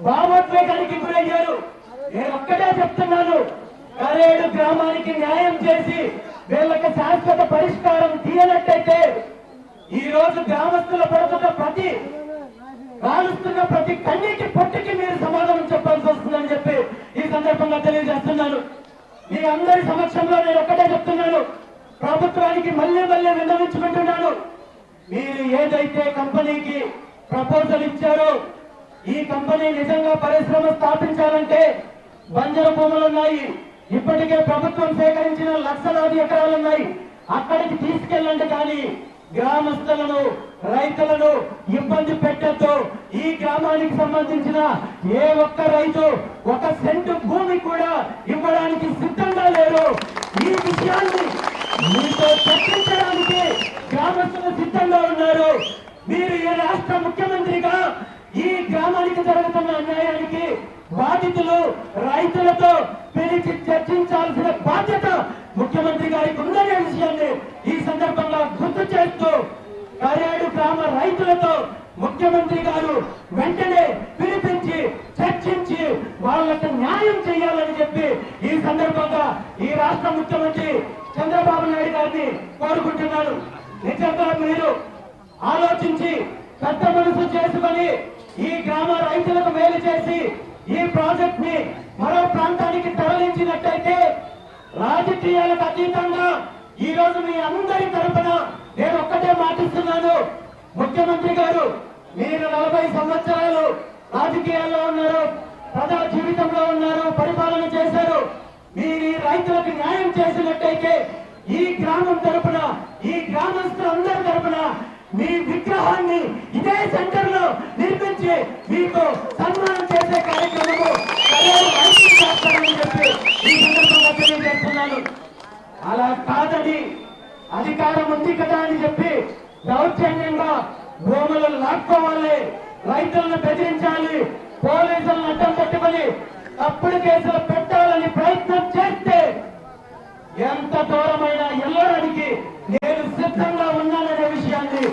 భావోద్వేగానికి గురయ్యారు. నేను ఒక్కటే చెప్తున్నాను, కరేడు గ్రామానికి న్యాయం చేసి వీళ్ళకి శాశ్వత పరిష్కారం తీయనట్టయితే ఈ రోజు గ్రామస్తుల పడుతున్న కాలుస్తున్న ప్రతి కన్నీటి పొట్టికి మీరు సమాధానం చెప్పాల్సి వస్తుందని చెప్పి ఈ సందర్భంగా తెలియజేస్తున్నాను. మీ అందరి సమక్షంలో నేను ఒక్కటే చెప్తున్నాను, ప్రభుత్వానికి మళ్ళీ విన్నవించుకుంటున్నాను. మీరు ఏదైతే కంపెనీకి ప్రపోజల్ ఇచ్చారో ఈ కంపెనీ నిజంగా పరిశ్రమ స్థాపించాలంటే బంజరు భూములు ఉన్నాయి, ఇప్పటికే ప్రభుత్వం సేకరించిన లక్షలాది ఎకరాలున్నాయి, అక్కడికి తీసుకెళ్ళండి. కానీ గ్రామస్తులను రైతులను ఇబ్బంది పెట్టద్దు. ఈ గ్రామానికి సంబంధించిన ఏ ఒక్క రైతు ఒక సెంటు భూమి కూడా ఇవ్వడానికి సిద్ధంగా లేరు. ఈ విషయాన్ని మీతో చర్చించడానికి గ్రామస్తులు సిద్ధంగా ఉన్నారు. మీరు ఈ రాష్ట్ర ముఖ్యమంత్రిగా ఈ గ్రామానికి జరుగుతున్న అన్యాయానికి బాధితులు రైతులతో పిలిచి చర్చించాల్సిన బాధ్యత ముఖ్యమంత్రి గారికి ఉందనే విషయాన్ని ఈ సందర్భంగా గుర్తు చేస్తూ కరేడు గ్రామ రైతులతో ముఖ్యమంత్రి గారు వెంటనే పిలిపించి చర్చించి వాళ్ళకు న్యాయం చేయాలని చెప్పి ఈ సందర్భంగా ఈ రాష్ట్ర ముఖ్యమంత్రి చంద్రబాబు నాయుడు గారిని కోరుకుంటున్నాను. నిజంగా మీరు ఆలోచించి పెద్ద మనసు చేసుకొని ఈ గ్రామ రైతులకు మేలు చేసి ఈ ప్రాజెక్ట్ ని మరో ప్రాంతానికి తరలించినట్టయితే రాజకీయాలకు అతీతంగా ఈ రోజు మీ అందరి తరపున నేను ఒక్కటే మాటిస్తున్నాను. ముఖ్యమంత్రి గారు, మీరు 40 సంవత్సరాలు రాజకీయాల్లో ఉన్నారు, ప్రజా జీవితంలో ఉన్నారు, పరిపాలన చేశారు. మీరు ఈ రైతులకు న్యాయం చేసినట్టయితే ఈ గ్రామం తరపున ఈ గ్రామస్తులందరి తరపున మీ విగ్రహాన్ని ఇదే సెంటర్ లో నిర్మించి మీకు సన్మానం చేసే కార్యక్రమము చేస్తారని చెప్పి ఈ సందర్భంగా తెలియజేస్తున్నాను. అలా కాదని అధికారం ఉంది కదా అని చెప్పి దౌర్జన్యంగా భూములు లాక్కోవాలి, రైతులను బెదిరించాలి, పోలీసులను అడ్డం పెట్టుకుని తప్పుడు కేసులు పెట్టాలని ప్రయత్నం చేస్తే ఎంత దూరమైనా వెళ్ళడానికి నేను సిద్ధంగా ఉన్నాననే విషయాన్ని